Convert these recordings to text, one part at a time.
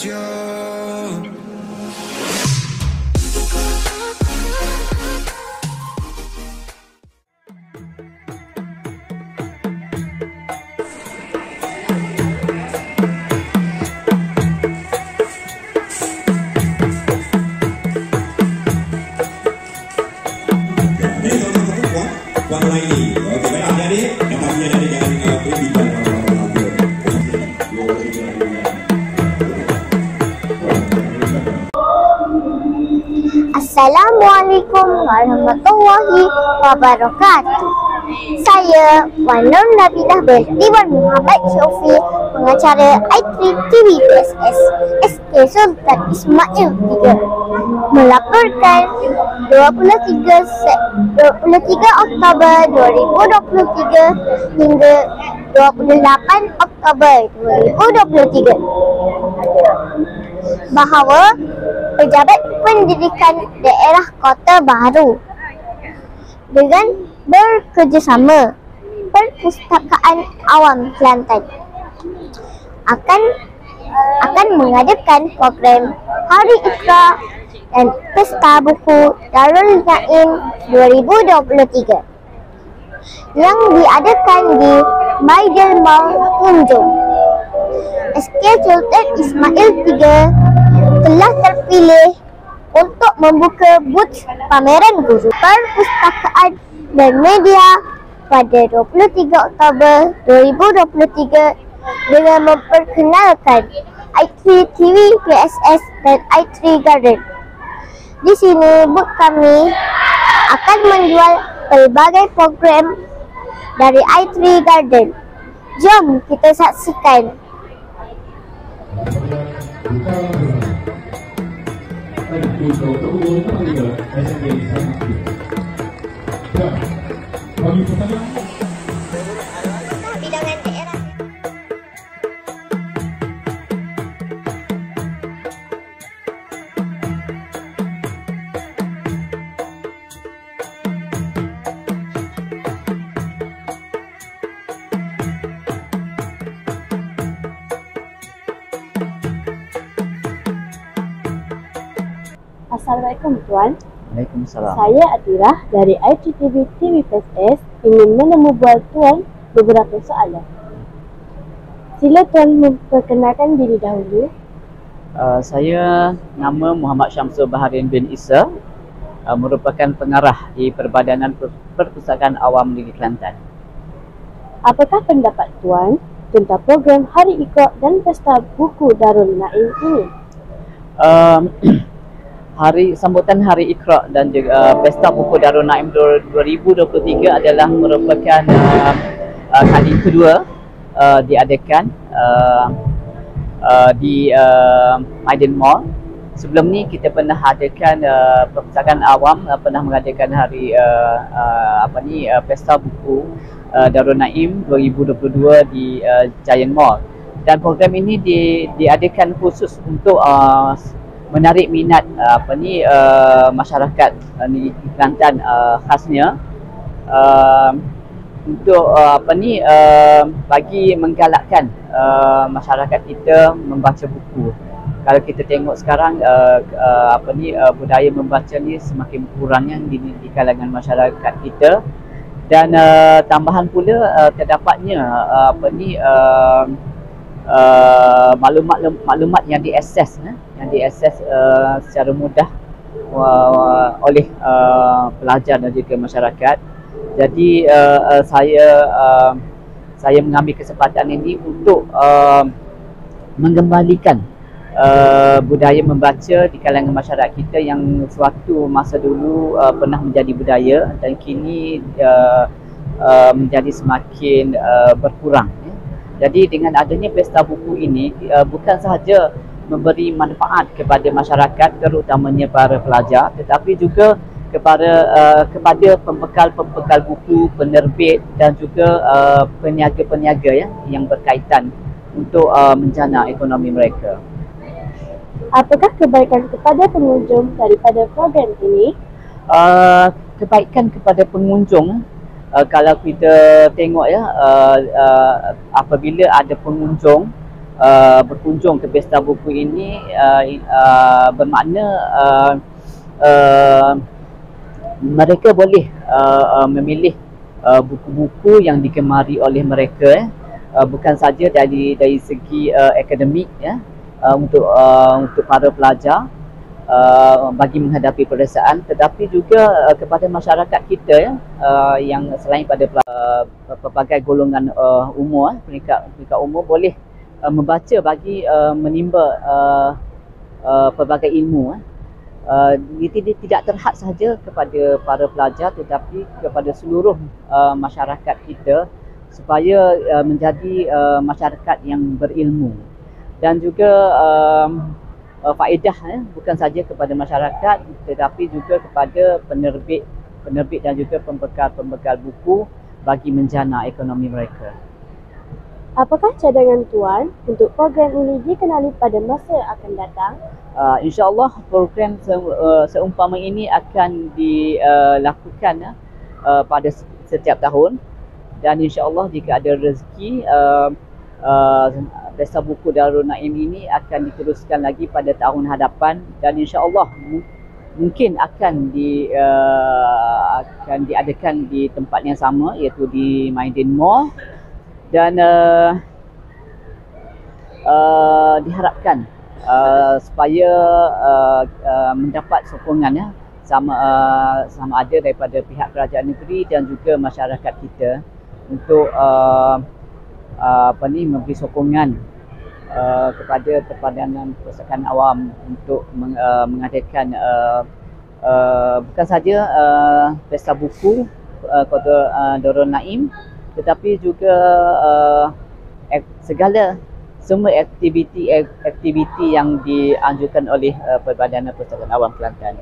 you. Puan Laini, oke baik adik-adik, tapi adik-adik jangan berbicara. Assalamualaikum warahmatullahi wabarakatuh. Saya Wan Nur Nabilah binti Wan Muhammad Syofi, pengacara i3 TV PSS SK Sultan Ismail 3, melaporkan 23 Oktober 2023 hingga 28 Oktober 2023 bahawa Pejabat Pendidikan Daerah Kota Baharu dengan bekerjasama Perpustakaan Awam Kelantan akan mengadakan program Hari Iqra dan Pesta Buku Darul Naim 2023 yang diadakan di Maidil Mall Tunjung. SK Sultan Ismail 3 telah terpilih untuk membuka booth pameran guru perpustakaan dan media pada 23 Oktober 2023 dengan memperkenalkan i3 TV PSS dan i3 Garden. Di sini booth kami akan menjual pelbagai program dari i3 Garden. Jom kita saksikan. Bilangan daerah. Assalamualaikum Tuan. Waalaikumsalam. Saya Atirah dari i3 TV PSS ingin menemubual Tuan beberapa soalan. Sila Tuan memperkenalkan diri dahulu. Saya nama Muhammad Syamsul Baharin bin Isa, merupakan pengarah di Perbadanan Perpustakaan Awam Negeri Kelantan. Apakah pendapat Tuan tentang program Hari Iqra dan Pesta Buku Darul Naim ini? Sambutan Hari Iqra dan juga Pesta Buku Darul Naim 2023 adalah merupakan kali kedua diadakan di Maidil Mall. Sebelum ni kita pernah adakan Perpustakaan Awam pernah mengadakan hari Pesta Buku Darul Naim 2022 di Giant Mall. Dan program ini diadakan khusus untuk menarik minat masyarakat di Kelantan khasnya untuk bagi menggalakkan masyarakat kita membaca buku. Kalau kita tengok sekarang budaya membaca ni semakin berkurangnya di kalangan masyarakat kita, dan tambahan pula terdapatnya maklumat yang diakses secara mudah oleh pelajar dan juga masyarakat. Jadi saya mengambil kesempatan ini untuk mengembalikan budaya membaca di kalangan masyarakat kita yang suatu masa dulu pernah menjadi budaya dan kini menjadi semakin berkurang. Jadi dengan adanya pesta buku ini bukan sahaja memberi manfaat kepada masyarakat, terutamanya para pelajar, tetapi juga kepada pembekal buku, penerbit dan juga peniaga-peniaga yang berkaitan untuk menjana ekonomi mereka. Apakah kebaikan kepada pengunjung daripada program ini? Kebaikan kepada pengunjung, kalau kita tengok apabila ada pengunjung berkunjung ke Pesta Buku ini bermakna mereka boleh memilih buku-buku yang digemari oleh mereka, bukan saja dari segi akademik ya, untuk para pelajar bagi menghadapi peperiksaan, tetapi juga kepada masyarakat kita ya, yang selain pada pelbagai golongan umur, peringkat umur boleh membaca bagi menimba pelbagai ilmu. Tidak terhad sahaja kepada para pelajar, tetapi kepada seluruh masyarakat kita, supaya menjadi masyarakat yang berilmu. Dan juga faedah bukan saja kepada masyarakat, tetapi juga kepada penerbit dan juga pembekal buku bagi menjana ekonomi mereka. Apakah cadangan Tuan untuk program ini dikenali pada masa yang akan datang? InsyaAllah program seumpama ini akan dilakukan pada setiap tahun, dan insyaAllah jika ada rezeki Pesta Buku Darul Naim ini akan diteruskan lagi pada tahun hadapan, dan insyaAllah mungkin akan diadakan di tempat yang sama, iaitu di Maidin Mall, dan diharapkan supaya mendapat sokongan ya, sama ada daripada pihak kerajaan negeri dan juga masyarakat kita untuk memberi sokongan kepada Perpadanan Perpustakaan Awam untuk mengadakan bukan saja Pesta Buku Kota Darul Naim, tetapi juga semua aktiviti yang dianjurkan oleh Perpadanan Perpustakaan Awam Kelantan,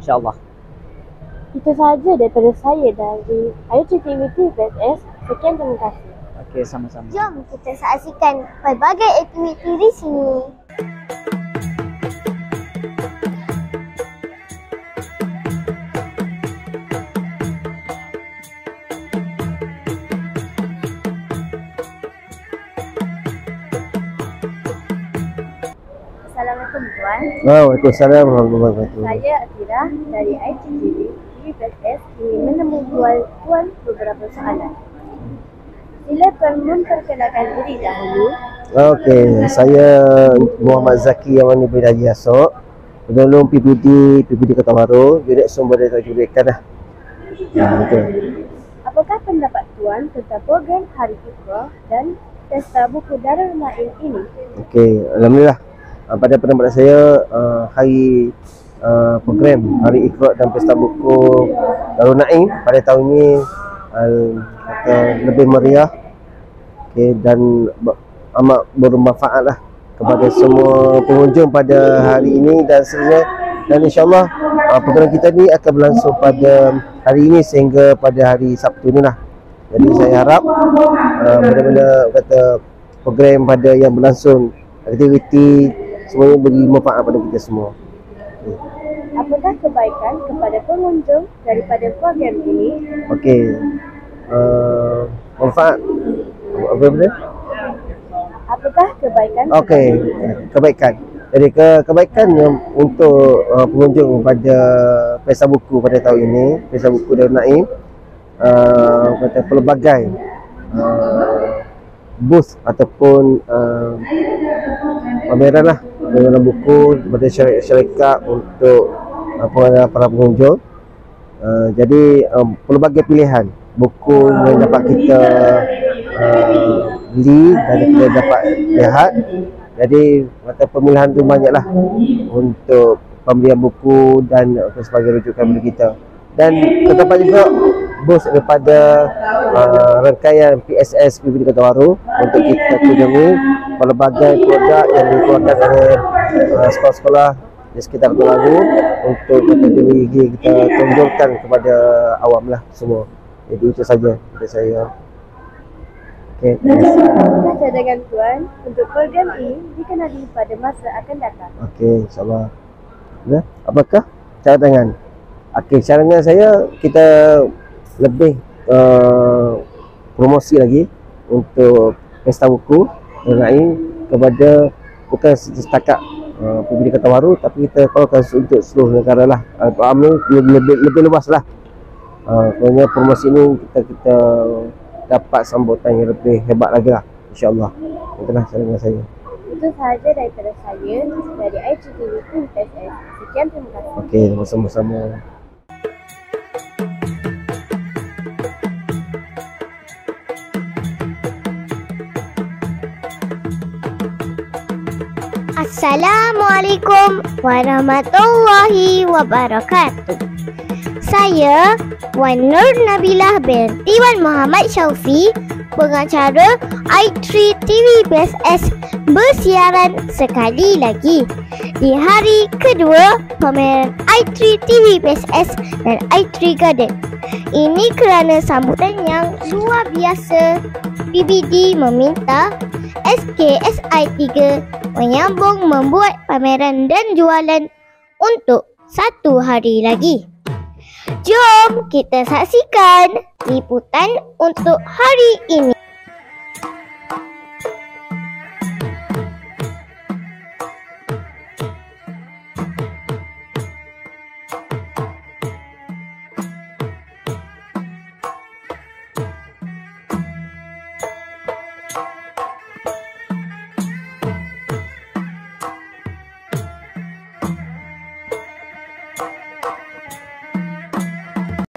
insyaAllah. Itu sahaja daripada saya dari IGTV TVPSS. Sekian, terima kasih. Okey, sama-sama. Jom kita saksikan pelbagai aktiviti di sini. Assalamualaikum Tuan. Waalaikumsalam warahmatullahi wabarakatuh. Saya Atira dari IGTV TVPSS ingin menemui Tuan beberapa soalan. Sila Tuan memperkenalkan diri dahulu. Okey, saya Muhammad Zaki Yamani bin Haji Asok, Penolong PPD Kota Baru, Unit Sumber Daya Kebijakan dah. Betul. Apakah pendapat Tuan tentang program Hari Iqra dan Pesta Buku Darul Naim ini? Okey, alhamdulillah. Pada pendapat saya, program Hari Iqra dan Pesta Buku Darul Naim pada tahun ini lebih meriah, dan amat bermanfaat lah kepada semua pengunjung pada hari ini dan seterusnya. Dan insyaAllah program kita ni akan berlangsung pada hari ini sehingga pada hari Sabtu ni lah. Jadi saya harap benar-benar program pada yang berlangsung, aktiviti semuanya beri manfaat pada kita semua. Apakah kebaikan kepada pengunjung daripada program ini? Okey, manfaat apa benda? Apakah kebaikan? Okey, kebaikan. Jadi kebaikan untuk pengunjung pada Pesta Buku pada tahun ini, Pesta Buku Darul Naim, pelbagai booth ataupun pameran lah dengan buku kepada syarikat untuk para pengunjung. Jadi pelbagai pilihan buku yang dapat kita beli dan kita dapat lihat. Jadi pemilihan tu banyaklah untuk pembelian buku dan sebagai rujukan bagi kita. Dan terdapat juga bos daripada rangkaian PSS PPD Kota Baru untuk kita kunjungi pelbagai produk yang dikeluarkan oleh sekolah-sekolah di sekitar Kota Baru untuk kita tunjukkan kepada awam lah semua. Jadi itu saja dari saya. Okey. Apakah cadangan Tuan untuk program ini dikenali pada masa akan datang? Okey, insyaAllah. Ya, apakah cadangan? Okey, cadangan saya kita lebih promosi lagi untuk Pesta Buku Darul Naim kepada bukan setakat PBD Kota Baru, tapi kita kalaukan untuk seluruh negara lah. Lebih luas lah. Kerana promosi ini kita dapat sambutan yang lebih hebat lagi lah, insyaAllah. Itulah sarangan saya. Itu sahaja daripada saya dari IGTV TV PSS. Sekian, terima kasih. Okey, sama-sama. Assalamualaikum warahmatullahi wabarakatuh. Saya Wan Nur Nabilah binti Wan Muhammad Syaufi, pengacara i3 TV PSS, bersiaran sekali lagi di hari kedua pameran i3 TV PSS dan i3 Garden. Ini kerana sambutan yang luar biasa. PBD meminta SKSI3 menyambung membuat pameran dan jualan untuk 1 hari lagi. Jom kita saksikan liputan untuk hari ini.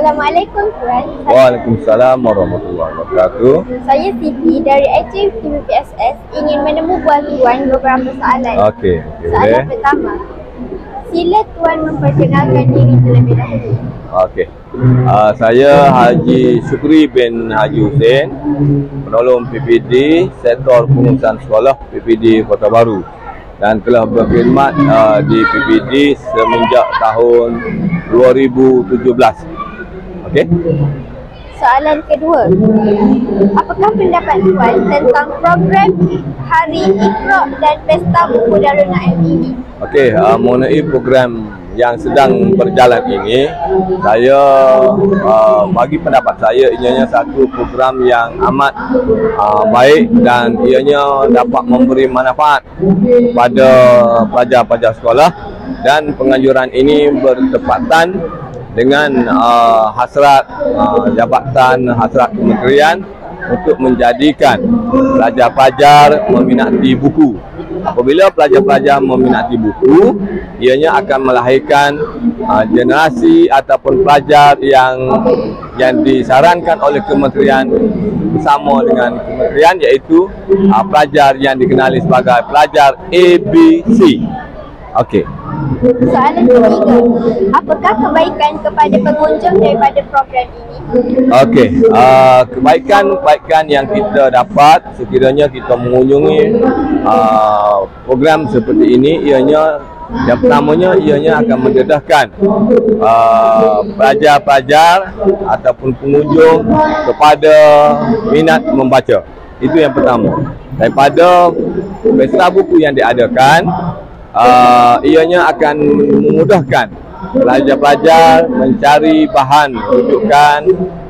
Assalamualaikum Tuan. Waalaikumsalam warahmatullahi wabarakatuh. Saya Siti dari IGTV TV PSS ingin menemu buat Tuan beberapa soalan. Okey, Soalan pertama. Sila Tuan memperkenalkan diri terlebih dahulu. Okey. Saya Haji Syukri bin Haji Hussein, penolong PPD Sektor Pengurusan Sekolah PPD Kota Baru, dan telah berkhidmat di PPD semenjak tahun 2017. Okey. Soalan kedua. Apakah pendapat Tuan tentang program Hari Iqra dan Pesta Buku Darul Naim ini? Okey, mengenai program yang sedang berjalan ini, saya bagi pendapat saya ianya satu program yang amat baik dan ianya dapat memberi manfaat pada pelajar-pelajar sekolah, dan penganjuran ini bertepatan dengan hasrat jabatan, hasrat kementerian untuk menjadikan pelajar-pelajar meminati buku. Apabila pelajar-pelajar meminati buku, ianya akan melahirkan generasi ataupun pelajar yang disarankan oleh kementerian bersama dengan kementerian, iaitu pelajar yang dikenali sebagai pelajar ABC. Okey. Soalan ketiga. Apakah kebaikan kepada pengunjung daripada program ini? Okey, kebaikan yang kita dapat sekiranya kita mengunjungi program seperti ini, ianya yang pertamanya ianya akan mendedahkan pelajar-pelajar ataupun pengunjung kepada minat membaca. Itu yang pertama. Daripada pesta buku yang diadakan, ianya akan memudahkan pelajar-pelajar mencari bahan rujukan,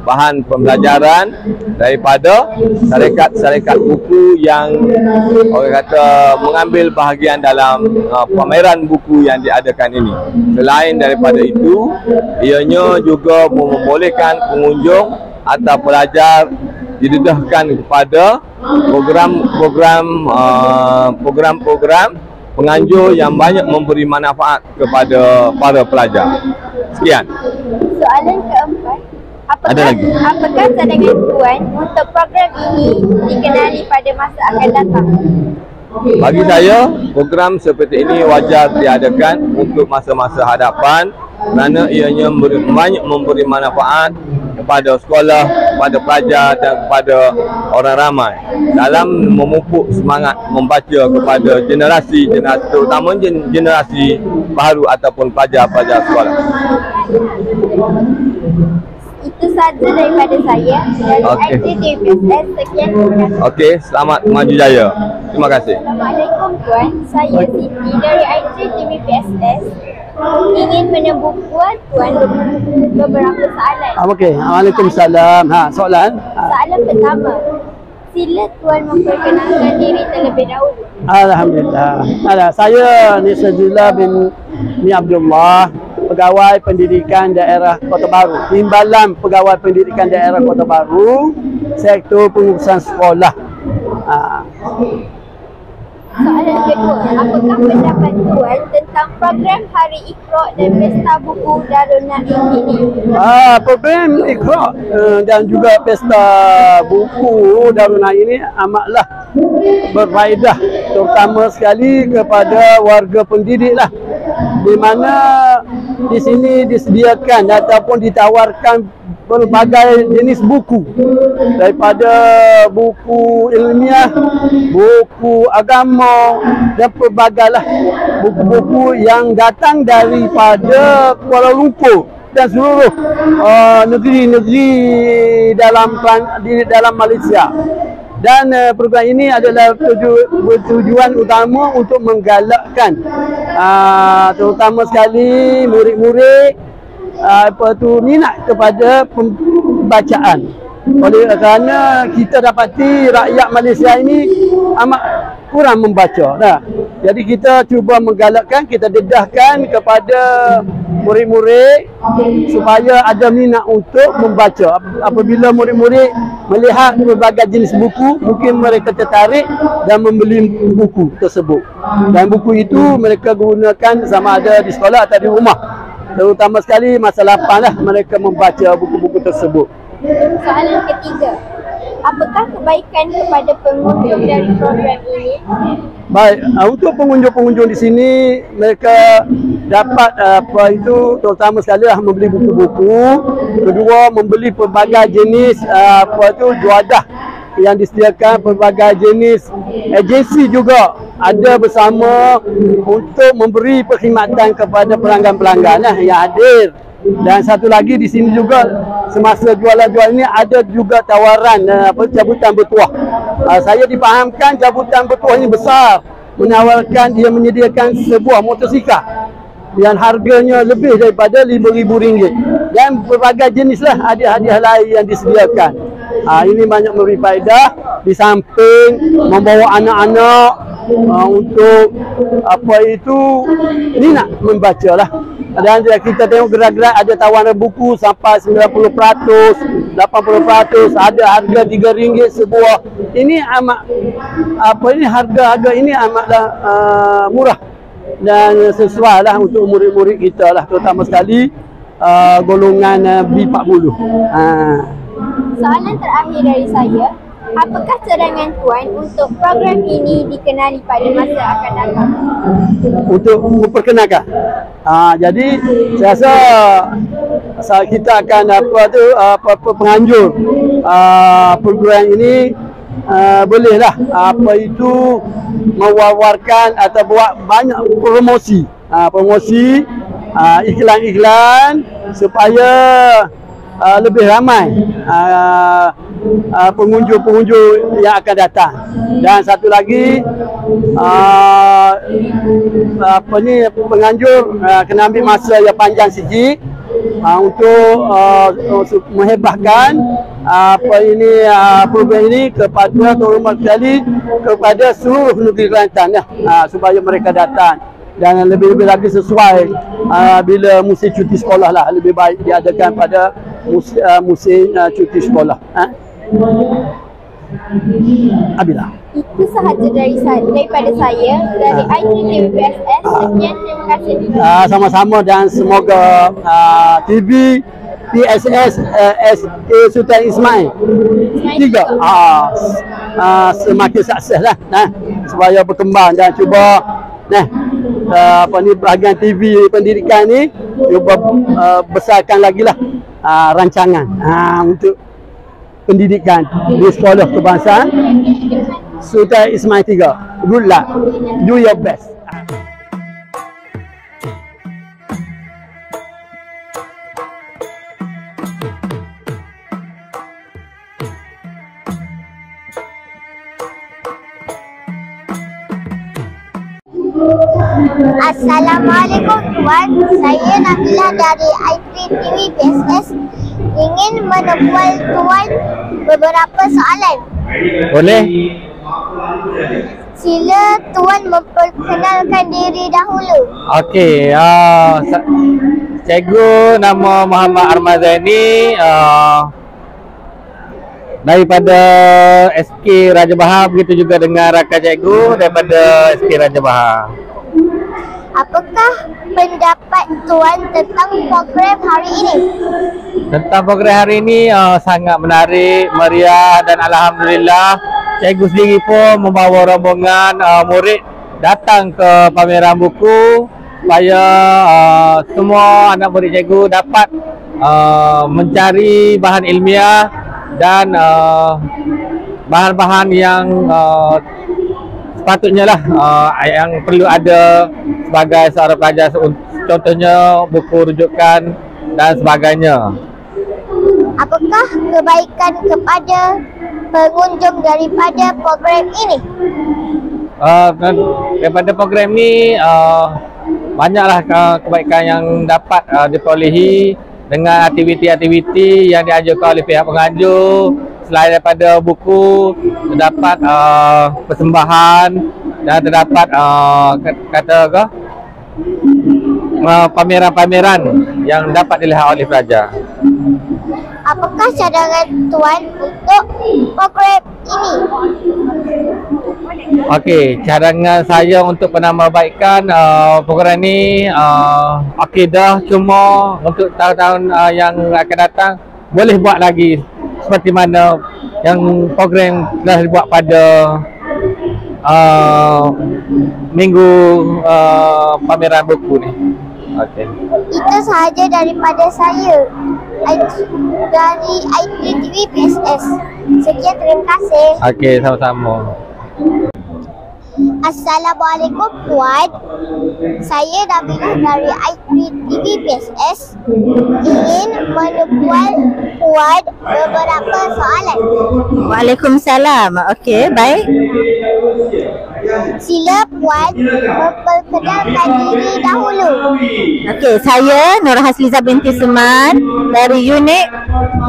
bahan pembelajaran daripada syarikat-syarikat buku yang orang kata mengambil bahagian dalam pameran buku yang diadakan ini. Selain daripada itu, ianya juga membolehkan pengunjung atau pelajar didedahkan kepada program-program penganjur yang banyak memberi manfaat kepada para pelajar. Sekian. Soalan keempat. Ada lagi? Apakah cadangan Tuan untuk program ini dikenali pada masa akan datang? Bagi saya, program seperti ini wajar diadakan untuk masa-masa hadapan kerana ianya banyak memberi manfaat kepada sekolah, kepada pelajar dan kepada orang ramai dalam memupuk semangat membaca kepada generasi terutama generasi baru ataupun pelajar-pelajar sekolah. Itu sahaja daripada saya dari IGTV PSS. Sekian, terima kasih. Okey, selamat maju jaya. Terima kasih. Assalamualaikum Tuan. Saya Siti dari IGTV PSS ingin menemu buat Tuan beberapa soalan. Okey, Waalaikumsalam. Soalan? Soalan pertama. Sila Tuan memperkenalkan diri terlebih dahulu. Alhamdulillah. Saya Nisrullah bin Abdullah, Pegawai Pendidikan Daerah Kota Baru, Timbalan Pegawai Pendidikan Daerah Kota Baru, Sektor Pengurusan Sekolah. Soalan kedua, apakah pendapat Tuan tentang program Hari Iqra dan Pesta Buku Darul Naim ini? Program Iqra dan juga Pesta Buku Darul Naim ini amatlah berfaedah, terutama sekali kepada warga pendidik lah, di mana di sini disediakan ataupun ditawarkan berbagai jenis buku, daripada buku ilmiah, buku agama dan pelbagai lah buku-buku yang datang daripada Kuala Lumpur dan seluruh negeri-negeri dalam Malaysia. Dan program ini adalah bertujuan utama untuk menggalakkan terutama sekali murid-murid minat kepada pembacaan. Oleh kerana kita dapati rakyat Malaysia ini amat kurang membaca. Jadi kita cuba menggalakkan, kita dedahkan kepada murid-murid supaya ada minat untuk membaca. Apabila murid-murid melihat berbagai jenis buku, mungkin mereka tertarik dan membeli buku tersebut. Dan buku itu mereka gunakan sama ada di sekolah atau di rumah. Terutama sekali masa lapang lah mereka membaca buku-buku tersebut. Soalan ketiga, apakah kebaikan kepada pengunjung dari program ini? Baik, untuk pengunjung-pengunjung di sini, mereka dapat terutama sekali lah membeli buku-buku. Kedua, membeli pelbagai jenis juadah yang disediakan, pelbagai jenis agensi juga ada bersama untuk memberi perkhidmatan kepada pelanggan-pelanggan yang hadir. Dan satu lagi di sini juga semasa jualan-jualan ini ada juga tawaran cabutan bertuah. Saya dipahamkan cabutan bertuah ini besar, dia menyediakan sebuah motosikal yang harganya lebih daripada RM5,000 dan berbagai jenislah hadiah-hadiah lain yang disediakan. Ini banyak memberi faedah, di samping membawa anak-anak untuk minat membaca lah. Dan kita tengok gerak-gerak ada tawaran buku sampai 90%, 80%, ada harga RM3 sebuah. Ini amat harga ini amatlah murah dan sesuai lah untuk murid-murid kita lah, terutama sekali golongan B40. Soalan terakhir dari saya, apakah cadangan Tuan untuk program ini dikenali pada masa akan datang? Untuk memperkenalkan. Jadi saya rasa kita akan penganjur program ini bolehlah mewawarkan atau buat banyak promosi, iklan-iklan supaya lebih ramai pengunjung-pengunjung yang akan datang. Dan satu lagi penganjur kena ambil masa yang panjang sikit untuk menghebahkan program ini kepada seluruh negeri Kelantan supaya mereka datang. Dan lebih-lebih lagi sesuai bila musim cuti sekolah lah, lebih baik diadakan pada musim cuti sekolah. Abila. Itu sahaja daripada saya dari ITTVPSS. Sekian, terima kasih. Sama-sama dan semoga TV PSS SA Sultan Ismail 3 semakin sukses lah, supaya berkembang dan cuba bahagian TV pendidikan ni cuba besarkan lagi lah rancangan untuk pendidikan di sekolah kebangsaan Sultan Ismail 3. Good luck, do your best. Assalamualaikum Tuan, saya Nabilah dari ITTVPSS ingin menemukan Tuan beberapa soalan. Boleh? Sila Tuan memperkenalkan diri dahulu. Okey, cikgu nama Muhammad Armazani, daripada SK Raja Bahar, begitu juga dengan rakan cikgu daripada SK Raja Bahar. Apakah pendapat Tuan tentang program hari ini? Tentang program hari ini sangat menarik, meriah dan alhamdulillah cikgu sendiri pun membawa rombongan murid datang ke pameran buku supaya semua anak murid cikgu dapat mencari bahan ilmiah dan bahan-bahan yang sepatutnya lah yang perlu ada sebagai seorang pelajar, contohnya buku rujukan dan sebagainya. Apakah kebaikan kepada pengunjung daripada program ini? Daripada program ni banyaklah kebaikan yang dapat diperolehi dengan aktiviti-aktiviti yang diajukan oleh pihak pengajuk. Selain daripada buku, terdapat persembahan dan terdapat pameran-pameran yang dapat dilihat oleh pelajar. Apakah cadangan Tuan untuk program ini? Okey, cadangan saya untuk penambahbaikan program ini dah cuma untuk tahun-tahun yang akan datang boleh buat lagi seperti mana yang program telah dibuat pada minggu pameran buku ni. Okey. Itu sahaja daripada saya dari IPTV PSS. Sekian, terima kasih. Okey, sama-sama. Assalamualaikum Puan. Saya Nabilah dari IPTV PSS ingin menemukan Puan beberapa soalan. Waalaikumsalam. Okey, baik. Sila Puan memperkenalkan diri dahulu. Okey, saya Nur Hasliza binti Seman dari unit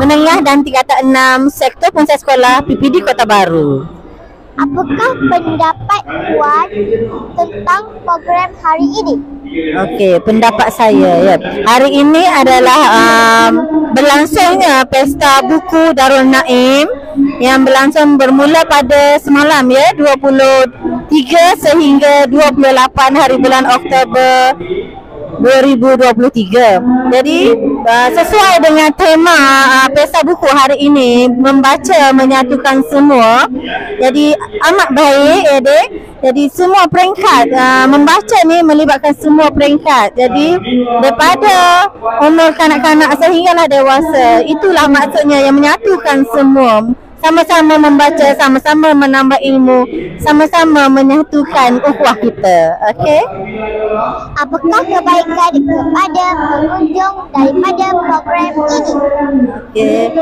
menengah dan tingkatan 6 Sektor Pengurusan Sekolah PPD Kota Baru. Apakah pendapat Puan tentang program hari ini? Okey, pendapat saya ya. Hari ini adalah berlangsungnya Pesta Buku Darul Naim yang berlangsung bermula pada semalam ya, 23 sehingga 28 hari bulan Oktober 2023. Jadi sesuai dengan tema Pesta Buku hari ini, membaca menyatukan semua. Jadi amat baik ya dek. Jadi semua peringkat membaca ni melibatkan semua peringkat. Jadi daripada umur kanak-kanak sehinggalah dewasa, itulah maksudnya yang menyatukan semua. Sama-sama membaca, sama-sama menambah ilmu, sama-sama menyatukan ukhuwah kita. Okey? Apakah kebaikan kepada pengunjung daripada program ini? Okey.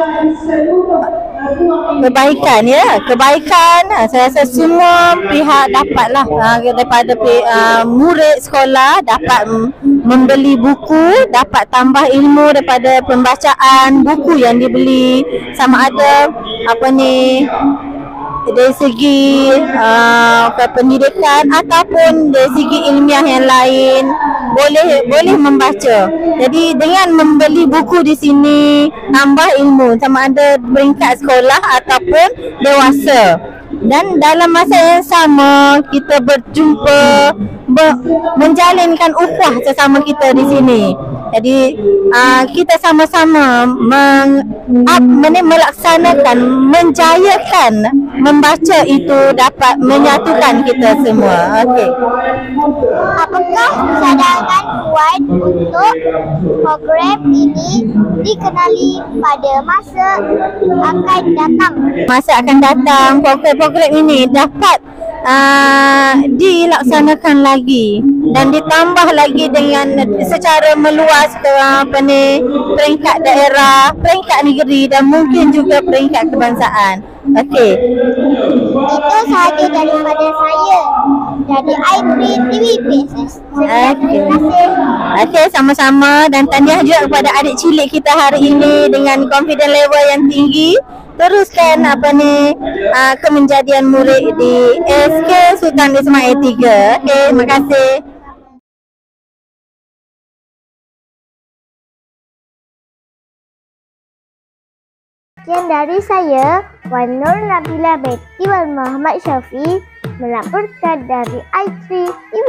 Kebaikan ya, kebaikan saya rasa semua pihak dapatlah daripada murid sekolah dapat membeli buku, dapat tambah ilmu daripada pembacaan buku yang dibeli, sama ada dari segi pendidikan ataupun dari segi ilmiah yang lain boleh membaca. Jadi dengan membeli buku di sini tambah ilmu sama ada peringkat sekolah ataupun dewasa. Dan dalam masa yang sama kita berjumpa menjalinkan ukhuwah sesama kita di sini. Jadi kita sama-sama melaksanakan, menjayakan membaca itu dapat menyatukan kita semua. Okey. Apakah cadangan Puan untuk program ini dikenali pada masa akan datang? Masa akan datang program ini dapat dilaksanakan lagi dan ditambah lagi dengan secara meluas ke peringkat daerah, peringkat negeri dan mungkin juga peringkat kebangsaan. Okey. Itu sahaja daripada saya dari i3 TVP. Okey. Okey, sama-sama dan tahniah juga kepada adik cilik kita hari ini dengan confidence level yang tinggi. Teruskan kemenjadian murid di SK Sultan Ismail 3. Okey, terima kasih. Sekian dari saya, Wan Nur Nabila Betty Wan Muhammad Syafi melaporkan dari i3 TV.